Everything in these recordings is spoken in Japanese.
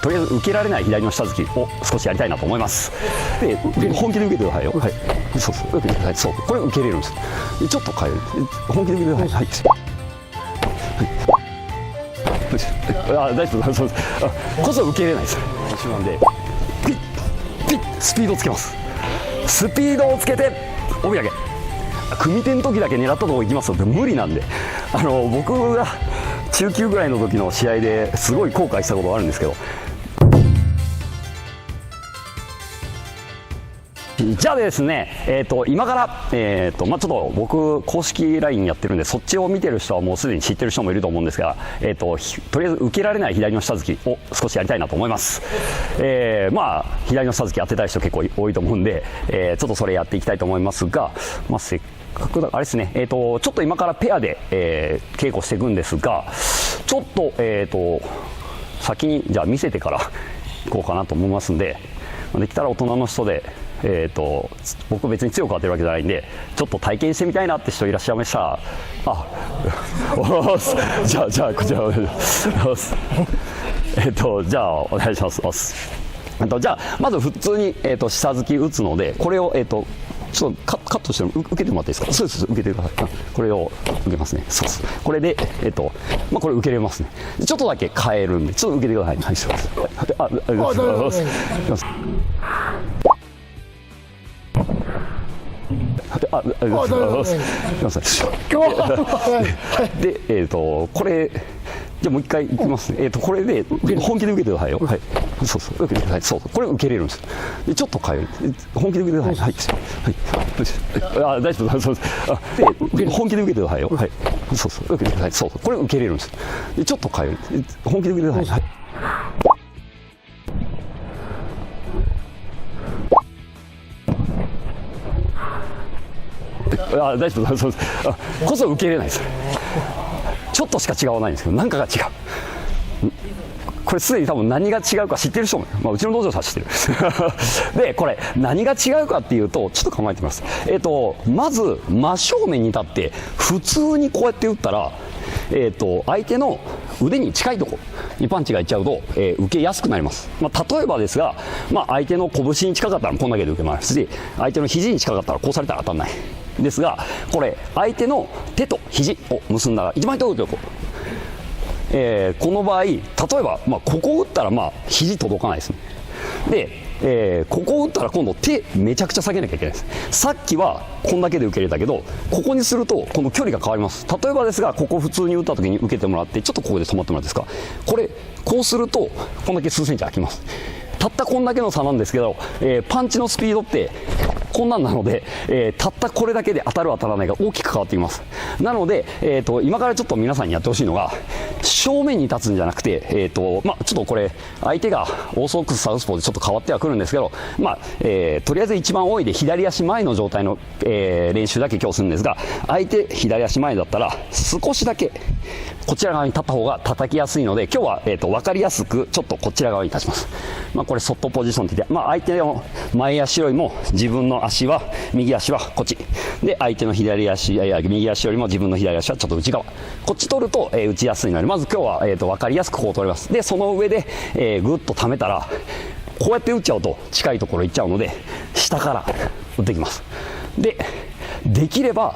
とりあえず受けられない左の下突きを少しやりたいなと思います。で本気で受けてくださいよ。はい、そうそう、受けてください。そう、これ受けれるんです。でちょっと変える。本気で受けてください。はい、あ、大丈夫、そうです。こそ受けれないです。なんでピッピッスピードをつけます。スピードをつけて帯上げ、組手の時だけ狙ったとこ行きますので無理なんで、僕が中級ぐらいの時の試合ですごい後悔したことがあるんですけど、じゃあですね、今から、ちょっと僕公式 LINE やってるんで、そっちを見てる人はもうすでに知ってる人もいると思うんですが、とりあえず受けられない左の下突きを少しやりたいなと思います。左の下突き当てたい人結構多いと思うんで、ちょっとそれやっていきたいと思いますが、せっかくだあれですね、ちょっと今からペアで、稽古していくんですが、ちょっと、先にじゃあ見せてからいこうかなと思いますんで、できたら大人の人で、僕別に強く当てるわけじゃないんで、ちょっと体験してみたいなって人いらっしゃいましたら、じゃあこちらじゃあお願いします。じゃあまず普通に、下突き打つので、これをちょっとカットして受けてもらっていいですか。そうです、受けてください。これを受けますね。そうです。これでこれ受けれますね。ちょっとだけ変えるんで、ちょっと受けてください。はい、そうです。ありがとうございます。で、これじゃあもう一回いきますね。これで本気で受けてくださいよ。はい、そうそう、受けてください。そう、これ受けれるんです。でちょっと変える。本気で受けてください。はい、大丈夫、そうです。で本気で受けてくださいよ。はい、そうそう、受けてください。そう、これ受けれるんです。でちょっと変える。本気で受けてください。はい、大丈夫、そうです。こそ受けれないです。ちょっとしか違わないんですけど、何かが違う。これすでに多分何が違うか知ってる人も、うちの道場さん知ってるでこれ何が違うかっていうと、ちょっと考えてみます。まず真正面に立って普通にこうやって打ったら、相手の腕に近いところにパンチがいっちゃうと、受けやすくなります。例えばですが、相手の拳に近かったらこんだけで受けますし、相手の肘に近かったらこうされたら当たらないですが、これ相手の手と肘を結んだら一番遠いところ、この場合例えば、ここを打ったら肘届かないですね。で、ここを打ったら今度手めちゃくちゃ下げなきゃいけないです。さっきはこんだけで受けれたけど、ここにするとこの距離が変わります。例えばですが、ここ普通に打った時に受けてもらって、ちょっとここで止まってもらっていいですか。これこうするとこんだけ数センチ空きます。たったこんだけの差なんですけど、パンチのスピードってこんなんなので、たったこれだけで当たる当たらないが大きく変わってきます。なので、今からちょっと皆さんにやってほしいのが、正面に立つんじゃなくて、ちょっとこれ相手がオーソドックスサウスポーでちょっと変わってはくるんですけど、とりあえず一番多いで左足前の状態の、練習だけ今日するんですが、相手左足前だったら少しだけこちら側に立った方が叩きやすいので、今日は、分かりやすくちょっとこちら側に立ちます。これソットポジションって言って、相手の前足よりも自分の足は、右足はこっちで、相手の左足右足よりも自分の左足はちょっと内側、こっち取ると、打ちやすいので、まず今日は、分かりやすくこう取れます。でその上で、ぐっと溜めたらこうやって打っちゃうと近いところ行っちゃうので、下から打っていきます。できれば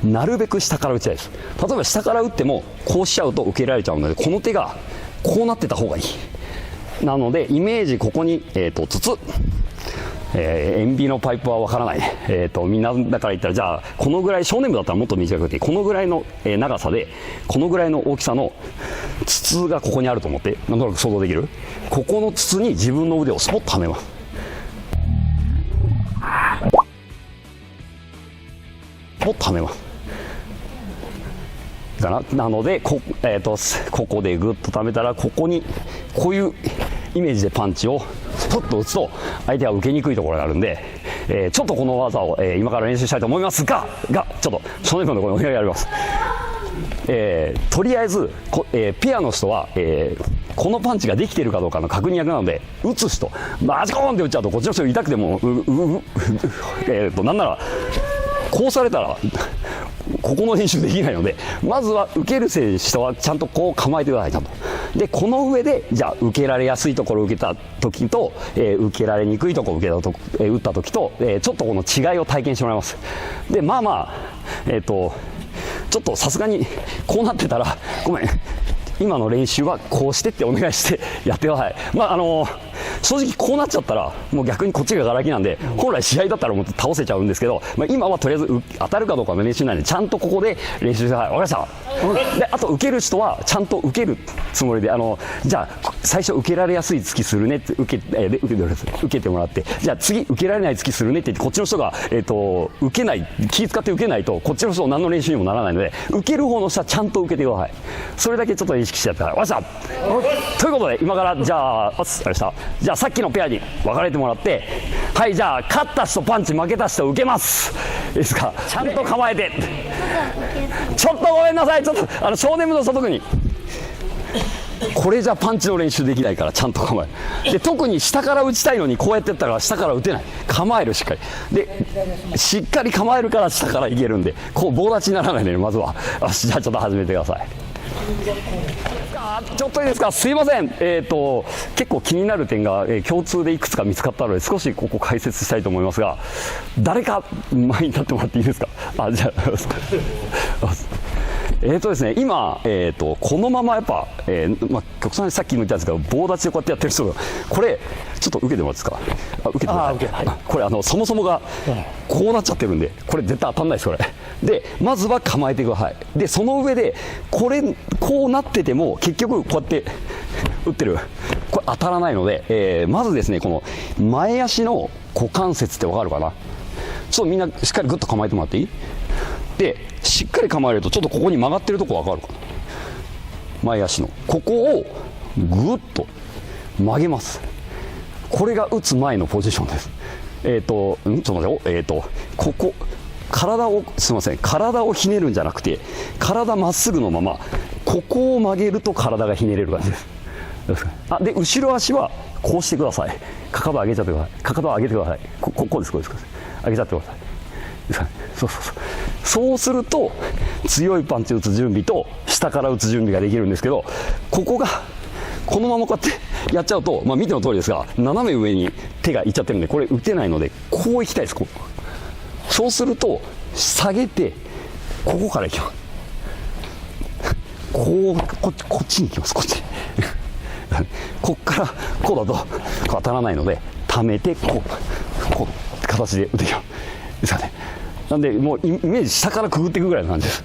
なるべく下から打ちたいです。例えば下から打ってもこうしちゃうと受けられちゃうので、この手がこうなってた方がいい。なのでイメージここに、筒、塩ビのパイプはわからない、みんなだから言ったら、じゃあこのぐらい、少年部だったらもっと短くて、このぐらいの、長さでこのぐらいの大きさの筒がここにあると思って、なんとなく想像できる。ここの筒に自分の腕をスポッとはめます。スポッとはめますなのでここでグッと溜めたら、ここにこういうイメージでパンチをスポッと打つと相手は受けにくいところがあるんで、ちょっとこの技を、今から練習したいと思いますがちょっと少年部のところにお願いあります。とりあえずペアの人は、このパンチができているかどうかの確認役なので、打つ人マジコーンって打っちゃうとこっちの人痛くてもなんならこうされたらここの練習できないので、まずは受ける選手とはちゃんとこう構えてください。ちゃんとでこの上でじゃあ受けられやすいところを受けた時と、受けられにくいところを受けたと打った時と、ちょっとこの違いを体験してもらいます。でちょっとさすがにこうなってたらごめん、今の練習はこうしてってお願いしてやってください。正直こうなっちゃったらもう逆にこっちがガラキなんで、本来試合だったらもう倒せちゃうんですけど、今はとりあえず当たるかどうかの練習なんで、ちゃんとここで練習してください。わかりました。であと受ける人はちゃんと受けるつもりで、じゃあ最初受けられやすい突きするねって受けてもらって、じゃあ次受けられない突きするねって言って、こっちの人が、受けない、気使って受けないとこっちの人何の練習にもならないので、受ける方の人はちゃんと受けてください。それだけちょっと意識してやってください。わかりました。ということで今からじゃあじゃあさっきのペアに分かれてもらって、はい、じゃあ勝った人パンチ、負けた人受けます。いいですか。ちゃんと構えて。ちょっとごめんなさい、ちょっと少年部の特にこれじゃパンチの練習できないから、ちゃんと構える。で特に下から打ちたいのにこうやってやったら下から打てない。構える、しっかりでしっかり構えるから下からいけるんで、こう棒立ちにならないでね、まずは。じゃあちょっと始めてください。ちょっといいですか。すいません。結構気になる点が、共通でいくつか見つかったので、少しここ解説したいと思いますが、誰か前に立ってもらっていいですか。じゃあですね、今、このままやっぱ、極端にさっきも言ったんですけど、棒立ちでこうやってやってる人が、これちょっと受けてもらっていいですか。受けてください。これそもそもがこうなっちゃってるんで、これ絶対当たんないです。これでまずは構えてください。でその上でこうなってても結局こうやって打ってる、これ当たらないので、まずですね、この前足の股関節って分かるかな。ちょっとみんなしっかりグッと構えてもらっていい。でしっかり構えると、ちょっとここに曲がってるとこ分かるかな。前足のここをグッと曲げます。これが打つ前のポジションです。ちょっと待ってよ。ここ体をひねるんじゃなくて、体まっすぐのままここを曲げると体がひねれる感じです。で後ろ足はこうしてください。かかと上げちゃってください。かかとを上げてください。こうです。上げちゃってください。そうすると強いパンチ打つ準備と下から打つ準備ができるんですけど、ここがこのままこうやってやっちゃうと、見ての通りですが、斜め上に手がいっちゃってるんで、これ打てないので、こういきたいです。そうすると下げてここからいきます。こっちに行きます。こっちこっからこうだと当たらないので、溜めてこう形で打てるようですかね。なんでもうイメージ下からくぐっていくぐらいの感じです。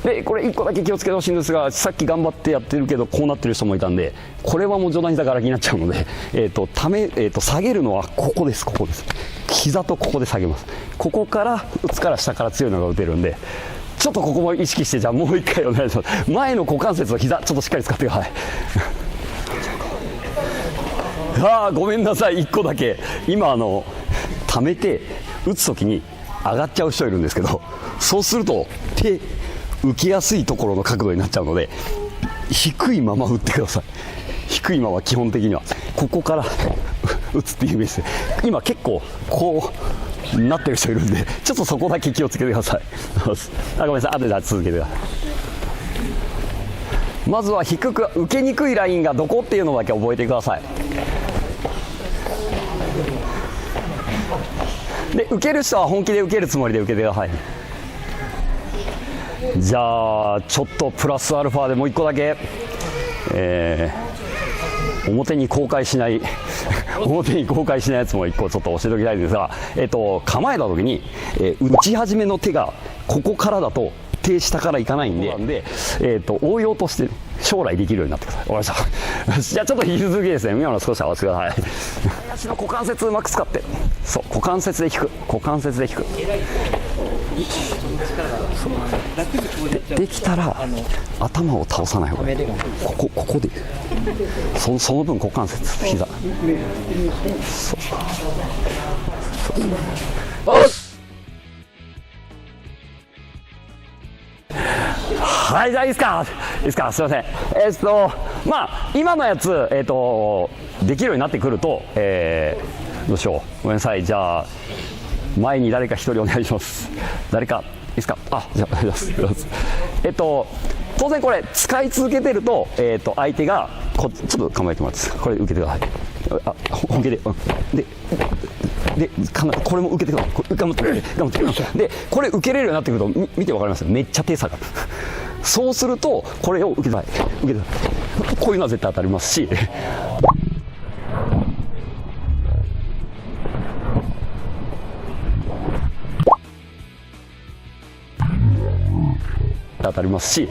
でこれ1個だけ気をつけてほしいんですが、さっき頑張ってやってるけどこうなってる人もいたんで、これはもう上段膝から気になっちゃうので、下げるのはここです。膝とここで下げます。ここから打つから下から強いのが打てるんで、ちょっとここも意識して、じゃあもう一回お願いします。前の股関節の膝ちょっとしっかり使ってください。ごめんなさい、1個だけ今溜めて打つ時に上がっちゃう人いるんですけど、そうすると手浮きやすいところの角度になっちゃうので、低いまま打ってください。低いまま、基本的にはここから打つっていうイメージで、今結構こうなってる人いるんで、ちょっとそこだけ気をつけてください。ごめんなさい、後で続けてください。まずは低く受けにくいラインがどこっていうのだけ覚えてください。で受ける人は本気で受けるつもりで受けてください。じゃあちょっとプラスアルファでもう1個だけ、表に公開しないやつも1個ちょっと教えておきたいんですが、構えた時に、打ち始めの手がここからだと手下からいかないんで、応用として将来できるようになってください。わかりました。じゃあちょっと引き続きですね、今の少し合わせてください。足の股関節うまく使って、そう股関節で引く、できたら頭を倒さない方がいい。ここでその分股関節、膝、はい、じゃあいいですか。すいません。今のやつ、できるようになってくると、どうしよう、ごめんなさい。じゃあ前に誰か一人お願いします。誰かですか。じゃあ当然これ使い続けてると、相手がちょっと構えてもらってこれ受けてください。本気で、これも受けてください。頑張ってでこれ受けれるようになってくると見てわかります。めっちゃ手下がる。そうするとこれを受けてください。こういうのは絶対当たりますし。当たりますし、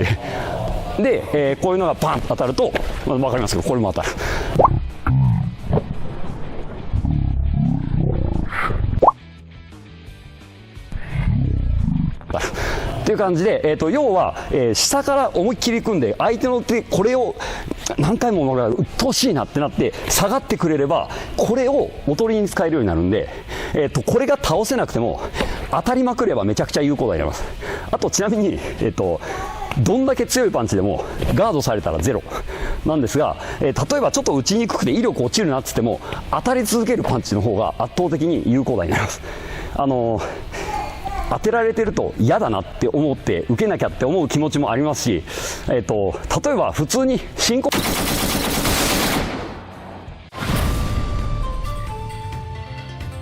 で、こういうのがパンと当たると、分かりますけど、これも当たる。っていう感じで、要は、下から思いっきり組んで、相手の手、これを何回もうっとうしいなってなって下がってくれれば、これをおとりに使えるようになるんで、これが倒せなくても当たりまくればめちゃくちゃ有効打になります。あとちなみに、どんだけ強いパンチでもガードされたらゼロなんですが、例えばちょっと打ちにくくて威力落ちるなって言っても当たり続けるパンチの方が圧倒的に有効打になります。当てられてると嫌だなって思って受けなきゃって思う気持ちもありますし、例えば普通に進行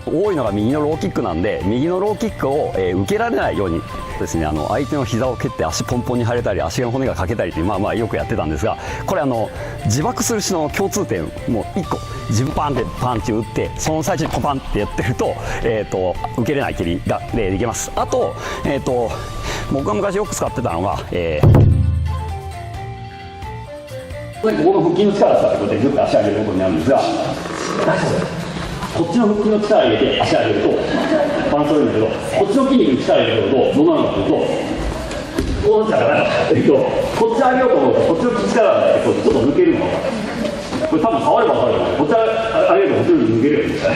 多いのが右のローキックなんで、右のローキックを、受けられないようにですね、相手の膝を蹴って足ポンポンに張れたり足の骨が欠けたりという、よくやってたんですが、これ自爆する人の共通点もう1個、自分パンってパンチ打ってその最中にパンってやってると、受けれない蹴りができます。あと、僕が昔よく使ってたのが、ここの腹筋の力を使ってこうやってグッと足上げることになるんですが、こっちの腹筋の力を入れて足を上げるとバランス取れるんだけど、こっちの筋肉に力を入れるとどうなるかというと、こうなっちゃうから、こっち上げようと思うとこっちの力がちょっと抜けるのが分かる。これ多分触れば分かるけど、こっち上げるとこっちに抜けるようにですね。